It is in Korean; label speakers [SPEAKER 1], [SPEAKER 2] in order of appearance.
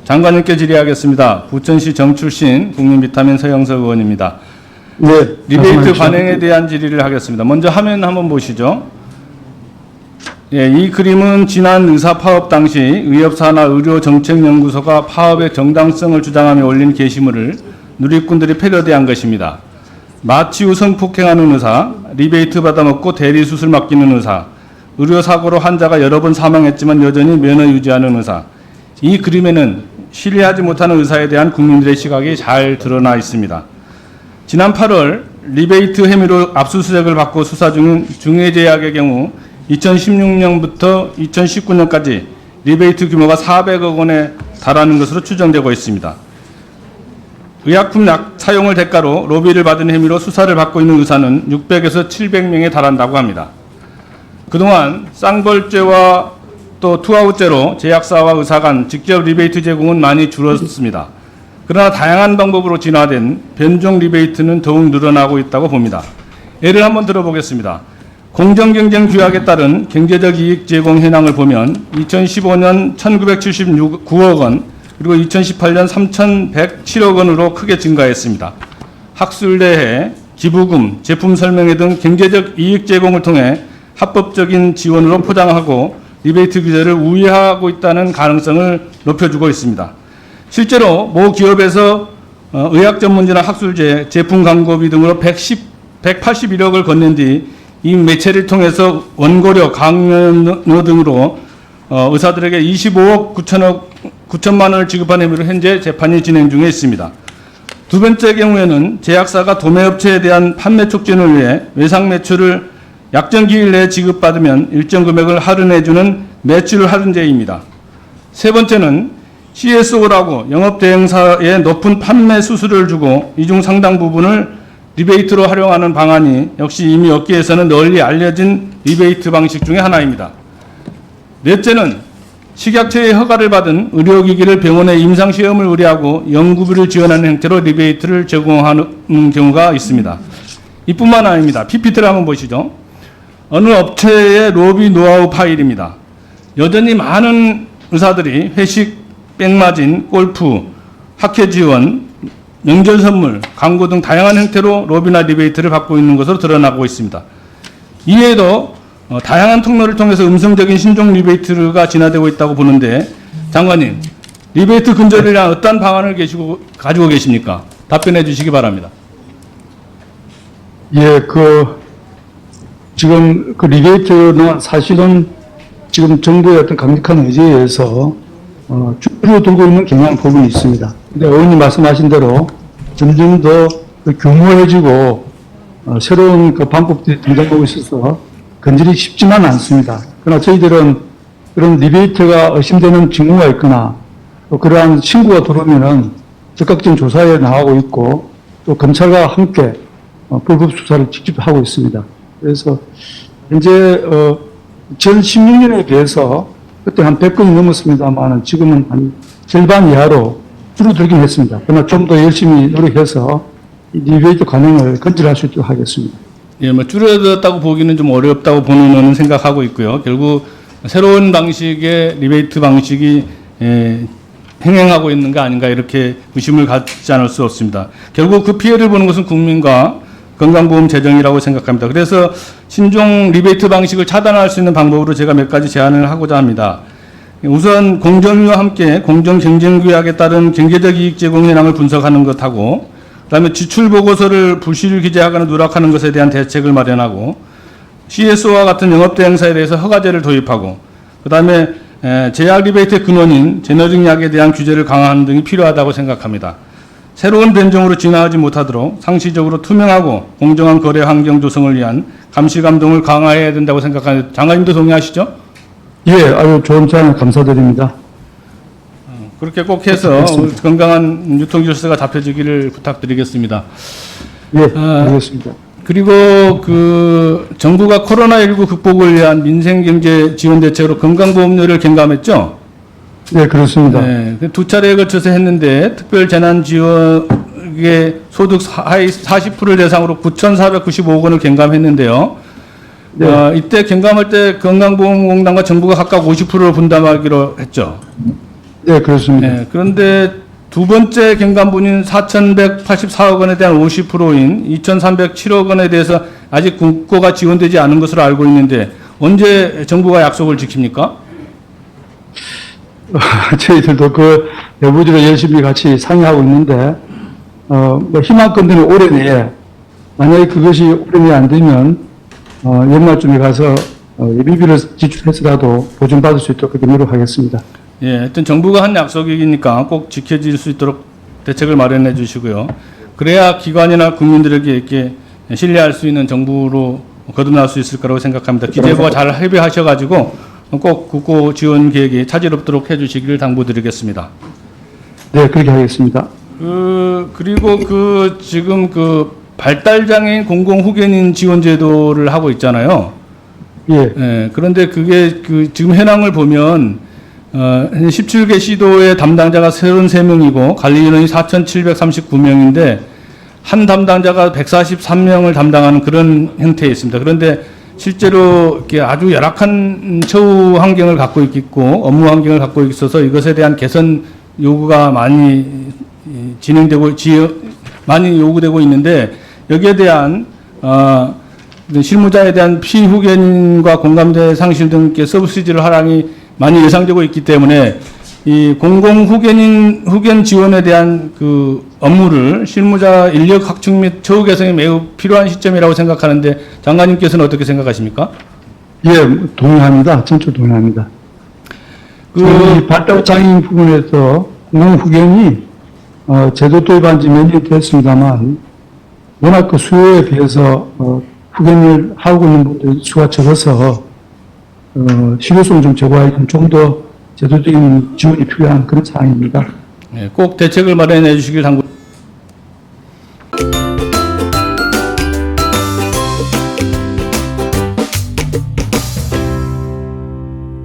[SPEAKER 1] 장관님께 질의하겠습니다. 부천시 정출신 국민비타민 서영석 의원입니다.
[SPEAKER 2] 네.
[SPEAKER 1] 리베이트 관행에 대한 질의를 하겠습니다. 먼저 화면 한번 보시죠. 예, 이 그림은 지난 의사 파업 당시 의협사나 의료정책연구소가 파업의 정당성을 주장하며 올린 게시물을 누리꾼들이 패러디한 것입니다. 마취 후 성폭행하는 의사, 리베이트 받아먹고 대리수술 맡기는 의사, 의료사고로 환자가 여러 번 사망했지만 여전히 면허 유지하는 의사. 이 그림에는 신뢰하지 못하는 의사에 대한 국민들의 시각이 잘 드러나 있습니다. 지난 8월 리베이트 혐의로 압수수색을 받고 수사 중인 중해제약의 경우 2016년부터 2019년까지 리베이트 규모가 400억 원에 달하는 것으로 추정되고 있습니다. 의약품 사용을 대가로 로비를 받은 혐의로 수사를 받고 있는 의사는 600에서 700명에 달한다고 합니다. 그동안 쌍벌죄와 또 투아웃죄로 제약사와 의사 간 직접 리베이트 제공은 많이 줄었습니다. 그러나 다양한 방법으로 진화된 변종 리베이트는 더욱 늘어나고 있다고 봅니다. 예를 한번 들어보겠습니다. 공정경쟁규약에 따른 경제적 이익 제공 현황을 보면 2015년 1979억 원, 그리고 2018년 3,107억 원으로 크게 증가했습니다. 학술대회, 기부금, 제품 설명회 등 경제적 이익 제공을 통해 합법적인 지원으로 포장하고 리베이트 규제를 우회하고 있다는 가능성을 높여주고 있습니다. 실제로 모 기업에서 의학 전문지나 학술제, 제품 광고비 등으로 181억을 건넨 뒤 이 매체를 통해서 원고료, 강연료 등으로 의사들에게 25억 9천만 원을 지급한 혐의로 현재 재판이 진행 중에 있습니다. 두 번째 경우에는 제약사가 도매업체에 대한 판매 촉진을 위해 외상 매출을 약정 기일 내에 지급받으면 일정 금액을 할인해주는 매출 할인제입니다. 세 번째는 CSO라고 영업대행사에 높은 판매 수수료를 주고 이 중 상당 부분을 리베이트로 활용하는 방안이 역시 이미 업계에서는 널리 알려진 리베이트 방식 중에 하나입니다. 넷째는 식약처의 허가를 받은 의료기기를 병원에 임상시험을 의뢰하고 연구비를 지원하는 형태로 리베이트를 제공하는 경우가 있습니다. 이뿐만 아닙니다. PPT를 한번 보시죠. 어느 업체의 로비 노하우 파일입니다. 여전히 많은 의사들이 회식, 백마진, 골프, 학회 지원, 명절 선물, 광고 등 다양한 형태로 로비나 리베이트를 받고 있는 것으로 드러나고 있습니다. 이외에도 다양한 통로를 통해서 음성적인 신종 리베이트가 진화되고 있다고 보는데 장관님, 리베이트 근절을 위한 어떤 방안을 가지고 계십니까? 답변해 주시기 바랍니다.
[SPEAKER 2] 예, 지금 리베이트는 사실은 지금 정부의 어떤 강력한 의지에 의해서 줄어들고 있는 경향 부분이 있습니다. 근데 의원님 말씀하신 대로 점점 더 규모해지고 새로운 방법들이 등장하고 있어서 건질이 쉽지만 않습니다. 그러나 저희들은 그런 리베이트가 의심되는 징후가 있거나 또 그러한 신고가 들어오면은 적극적인 조사에 나가고 있고 또 검찰과 함께 불법 수사를 직접 하고 있습니다. 그래서 현재 2016년에 비해서 그때 한 100건이 넘었습니다만 지금은 한 절반 이하로 줄어들긴 했습니다. 그러나 좀 더 열심히 노력해서 이 리베이트 관행을 건절할 수 있도록 하겠습니다.
[SPEAKER 1] 예, 줄어들었다고 보기는 좀 어렵다고 보는 생각하고 있고요. 결국 새로운 방식의 리베이트 방식이 행행하고 있는 거 아닌가 이렇게 의심을 갖지 않을 수 없습니다. 결국 그 피해를 보는 것은 국민과 건강보험 재정이라고 생각합니다. 그래서 신종 리베이트 방식을 차단할 수 있는 방법으로 제가 몇 가지 제안을 하고자 합니다. 우선 공정위와 함께 공정경쟁규약에 따른 경제적 이익 제공 현황을 분석하는 것하고 그다음에 지출보고서를 불실 기재하거나 누락하는 것에 대한 대책을 마련하고 CSO와 같은 영업대행사에 대해서 허가제를 도입하고 그다음에 제약 리베이트의 근원인 제너릭 약에 대한 규제를 강화하는 등이 필요하다고 생각합니다. 새로운 변종으로 진화하지 못하도록 상시적으로 투명하고 공정한 거래 환경 조성을 위한 감시 감독을 강화해야 된다고 생각하는 장관님도 동의하시죠?
[SPEAKER 2] 예, 아주 좋은 제안 감사드립니다.
[SPEAKER 1] 그렇게 꼭 해서 건강한 유통질서가 잡혀지기를 부탁드리겠습니다.
[SPEAKER 2] 예, 알겠습니다.
[SPEAKER 1] 그리고 정부가 코로나19 극복을 위한 민생경제 지원 대책으로 건강보험료를 경감했죠?
[SPEAKER 2] 네, 그렇습니다.
[SPEAKER 1] 네, 두 차례에 걸쳐서 했는데 특별재난지원의 소득 하위 40%를 대상으로 9,495억 원을 경감했는데요. 네. 이때 경감할 때 건강보험공단과 정부가 각각 50%를 분담하기로 했죠.
[SPEAKER 2] 네, 그렇습니다.
[SPEAKER 1] 네, 그런데 두 번째 경감분인 4,184억 원에 대한 50%인 2,307억 원에 대해서 아직 국고가 지원되지 않은 것으로 알고 있는데 언제 정부가 약속을 지킵니까?
[SPEAKER 2] 저희들도 그 내부적으로 열심히 같이 상의하고 있는데, 뭐 희망건대는 올해 내에, 만약에 그것이 올해 내에 안 되면, 연말쯤에 가서 예비비를 지출해서라도 보존받을 수 있도록 그렇게 노력하겠습니다.
[SPEAKER 1] 예, 하여튼 정부가 한 약속이니까 꼭 지켜질 수 있도록 대책을 마련해 주시고요. 그래야 기관이나 국민들에게 이렇게 신뢰할 수 있는 정부로 거듭날 수 있을 거라고 생각합니다. 기재부가 잘 협의하셔가지고 꼭 국고 지원 계획이 차질 없도록 해주시기를 당부드리겠습니다.
[SPEAKER 2] 네, 그렇게 하겠습니다.
[SPEAKER 1] 그리고 지금 발달장애인 공공후견인 지원제도를 하고 있잖아요.
[SPEAKER 2] 예,
[SPEAKER 1] 예, 그런데 그게 지금 현황을 보면 17개 시도의 담당자가 33명이고 관리 인원이 4,739명인데 한 담당자가 143명을 담당하는 그런 형태에 있습니다. 그런데 실제로 이렇게 아주 열악한 처우 환경을 갖고 있고 업무 환경을 갖고 있어서 이것에 대한 개선 요구가 많이 많이 요구되고 있는데 여기에 대한 실무자에 대한 피후견인과 공감대 상실 등께 서비스질 하락이 많이 예상되고 있기 때문에 이 후견 지원에 대한 업무를 실무자 인력 확충 및 처우 개선이 매우 필요한 시점이라고 생각하는데 장관님께서는 어떻게 생각하십니까?
[SPEAKER 2] 예, 동의합니다. 전적 동의합니다. 이 발달장애인 부분에서 공공후견이 제도 도입한 지 몇 년 됐습니다만 워낙 그 수요에 비해서 후견을 하고 있는 분들 수가 적어서 실효성을 좀 제고하기 좀 더 제도적인 지원이 필요한 그런 상황입니다.
[SPEAKER 1] 네, 꼭 대책을 마련해 주시길 당부.